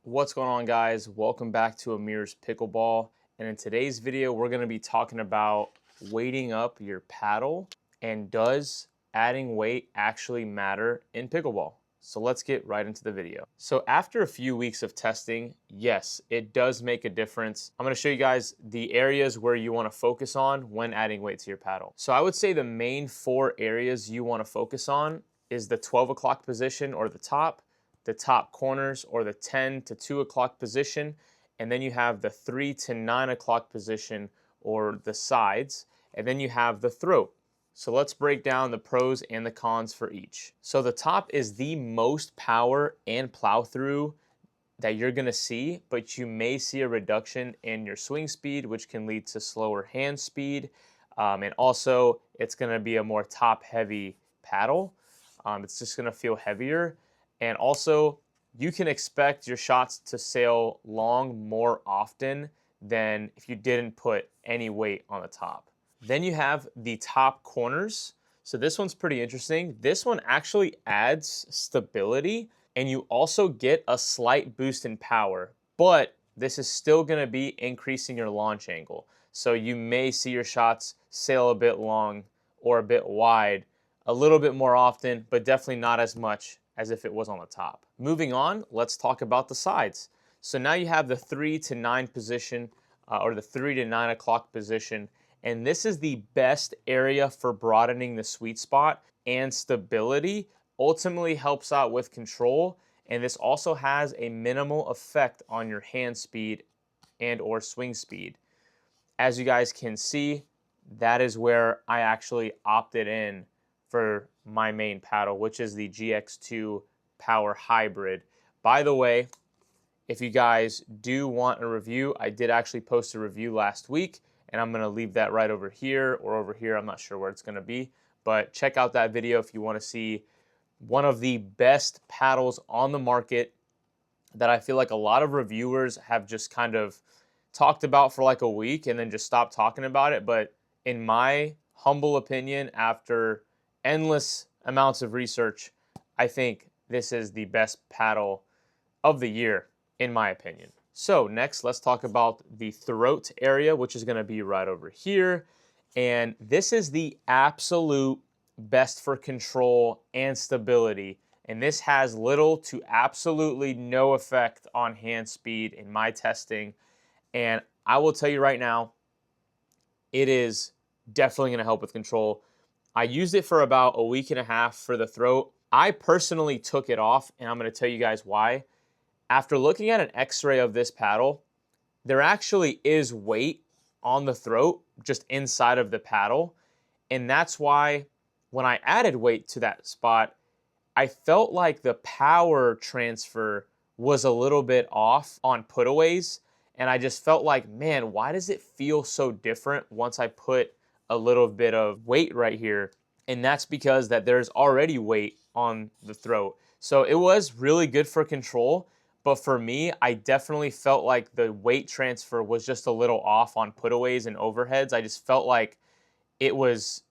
What's going on, guys? Welcome back to Amir's Pickleball. And in today's video, we're going to be talking about weighting up your paddle and does adding weight actually matter in pickleball? So let's get right into the video. So after a few weeks of testing, yes, it does make a difference. I'm going to show you guys the areas where you want to focus on when adding weight to your paddle. So I would say the main four areas you want to focus on is the 12 o'clock position or the top corners or the 10 to 2 o'clock position, and then you have the 3 to 9 o'clock position or the sides, and then you have the throat. So let's break down the pros and the cons for each. So the top is the most power and plow through that you're gonna see, but you may see a reduction in your swing speed, which can lead to slower hand speed. And also it's gonna be a more top heavy paddle. It's just gonna feel heavier. And also, you can expect your shots to sail long more often than if you didn't put any weight on the top. Then you have the top corners. So this one's pretty interesting. This one actually adds stability, and you also get a slight boost in power, but this is still gonna be increasing your launch angle. So you may see your shots sail a bit long or a bit wide a little bit more often, but definitely not as much as if it was on the top. Moving on, let's talk about the sides. So now you have the 3 to 9 position, or the 3 to 9 o'clock position, and this is the best area for broadening the sweet spot and stability. Ultimately helps out with control, and this also has a minimal effect on your hand speed and or swing speed. As you guys can see, that is where I actually opted in for my main paddle, which is the GX2 Power Hybrid. By the way, if you guys do want a review, I did actually post a review last week, and I'm gonna leave that right over here or over here. I'm not sure where it's gonna be, but check out that video if you wanna see one of the best paddles on the market that I feel like a lot of reviewers have just kind of talked about for like a week and then just stopped talking about it. But in my humble opinion, after endless amounts of research, I think this is the best paddle of the year, in my opinion. So next, let's talk about the throat area, which is gonna be right over here. And this is the absolute best for control and stability. And this has little to absolutely no effect on hand speed in my testing. And I will tell you right now, it is definitely gonna help with control. I used it for about a week and a half for the throat. I personally took it off, and I'm gonna tell you guys why. After looking at an x-ray of this paddle, there actually is weight on the throat, just inside of the paddle. And that's why when I added weight to that spot, I felt like the power transfer was a little bit off on putaways. And I just felt like, man, why does it feel so different once I put a little bit of weight right here? And that's because that there's already weight on the throat. So it was really good for control, but for me, I definitely felt like the weight transfer was just a little off on putaways and overheads. I just felt like it was,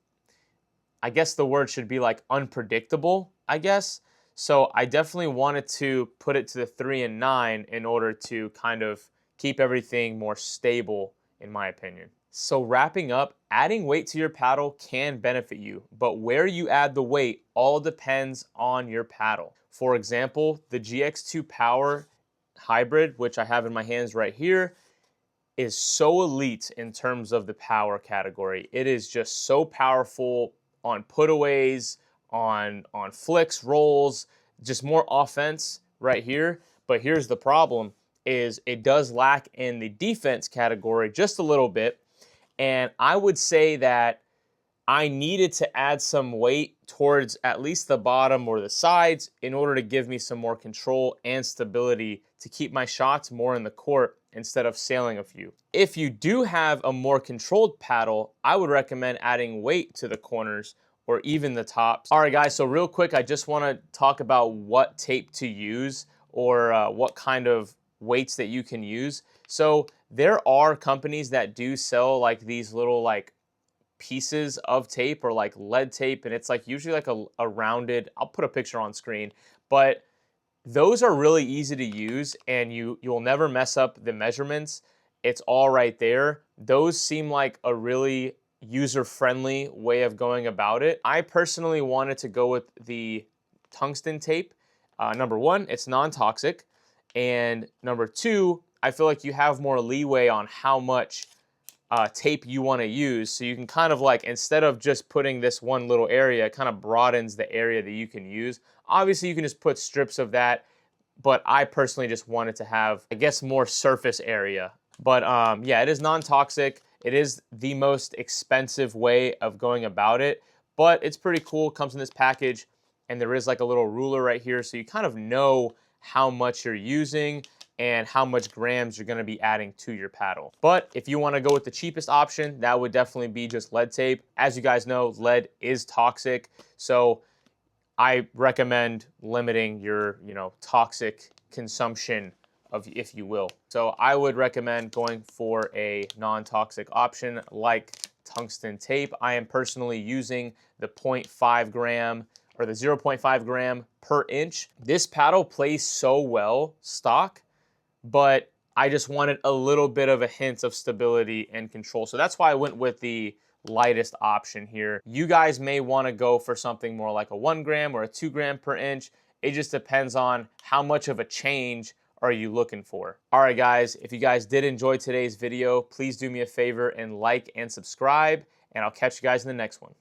I guess the word should be like unpredictable, I guess. So I definitely wanted to put it to the 3 and 9 in order to kind of keep everything more stable, in my opinion. So wrapping up, adding weight to your paddle can benefit you, but where you add the weight all depends on your paddle. For example, the GX2 Power Hybrid, which I have in my hands right here, is so elite in terms of the power category. It is just so powerful on putaways, on flicks, rolls, just more offense right here. But here's the problem, is it does lack in the defense category just a little bit. And I would say that I needed to add some weight towards at least the bottom or the sides in order to give me some more control and stability to keep my shots more in the court instead of sailing a few. If you do have a more controlled paddle, I would recommend adding weight to the corners or even the tops. All right, guys, so real quick, I just want to talk about what tape to use or what kind of weights that you can use. So there are companies that do sell like these little like pieces of tape or like lead tape, and it's like usually like a rounded, I'll put a picture on screen, but those are really easy to use, and you'll never mess up the measurements. It's all right there. Those seem like a really user-friendly way of going about it. I personally wanted to go with the tungsten tape. Number one, it's non-toxic, and number two, I feel like you have more leeway on how much tape you want to use. So you can kind of like, instead of just putting this one little area, it kind of broadens the area that you can use. Obviously, you can just put strips of that, but I personally just wanted to have, I guess, more surface area. But yeah, it is non-toxic. It is the most expensive way of going about it, but it's pretty cool. It comes in this package, and there is like a little ruler right here, so you kind of know how much you're using and how much grams you're gonna be adding to your paddle. But if you wanna go with the cheapest option, that would definitely be just lead tape. As you guys know, lead is toxic, so I recommend limiting your, toxic consumption of, if you will. So I would recommend going for a non-toxic option like tungsten tape. I am personally using the 0.5 gram or the 0.5 gram per inch. This paddle plays so well stock, but I just wanted a little bit of a hint of stability and control. So that's why I went with the lightest option here. You guys may want to go for something more like a 1 gram or a 2 gram per inch. It just depends on how much of a change are you looking for. All right, guys, if you guys did enjoy today's video, please do me a favor and like and subscribe, and I'll catch you guys in the next one.